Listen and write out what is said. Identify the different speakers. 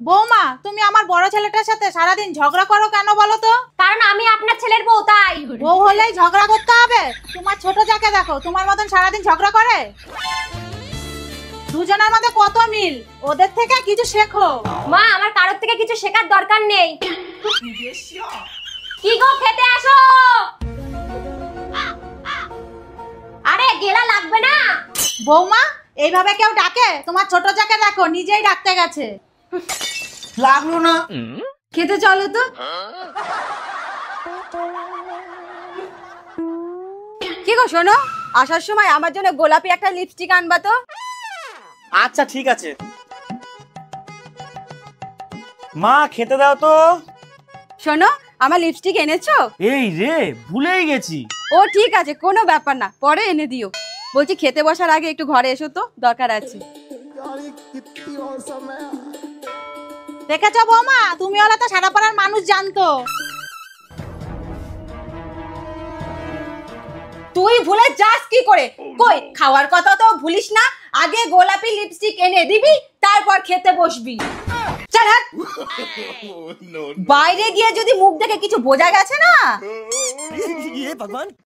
Speaker 1: বৌমা, তুমি আমার বড় ছেলেটার সাথে সারাদিন ঝগড়া করো কেন বলো তো?
Speaker 2: কারণ আমি আপনার ছেলের বউ, তাই।
Speaker 1: বউ হলেই ঝগড়া করতে হবে? তোমার ছোট যাকে দেখো, তোমার মতন সারাদিন ঝগড়া করে। দুজনের মধ্যে কত মিল, ওদের থেকে কিছু শেখো।
Speaker 2: মা, আমার কারোর থেকে কিছু শেখার দরকার নেই। কি গো, খেতে আসো। আরে গেলা লাগবে না।
Speaker 1: বৌমা, এইভাবে কেউ ডাকে? তোমার ছোট যাকে দেখো, নিজেই ডাকতে গেছে।
Speaker 3: লাগলো না।
Speaker 1: খেতে চলো তো।
Speaker 4: কি গো শোনো, আসার সময় আমার জন্য গোলাপি একটা লিপস্টিক আনবা তো।
Speaker 3: আচ্ছা ঠিক আছে। মা খেতে দাও তো।
Speaker 4: শোনো, আমার লিপস্টিক এনেছো?
Speaker 3: এই রে, ভুলেই গেছি।
Speaker 4: ও ঠিক আছে, কোনো ব্যাপার না, পরে এনে দিও। বলছি খেতে বসার আগে একটু ঘরে এসো তো, দরকার আছে।
Speaker 1: দেখেছো বৌমা, তুমি হলে তো সারা পাড়ার মানুষ জানতো।
Speaker 4: তুই ভুলে যাস কি করে? কই, খাওয়ার কথা তো ভুলিস না। আগে গোলাপি লিপস্টিক এনে দিবি, তারপর খেতে বসবি। চল হাট। বাইরে গিয়ে যদি মুখ দেখে কিছু বোঝা গেছে না।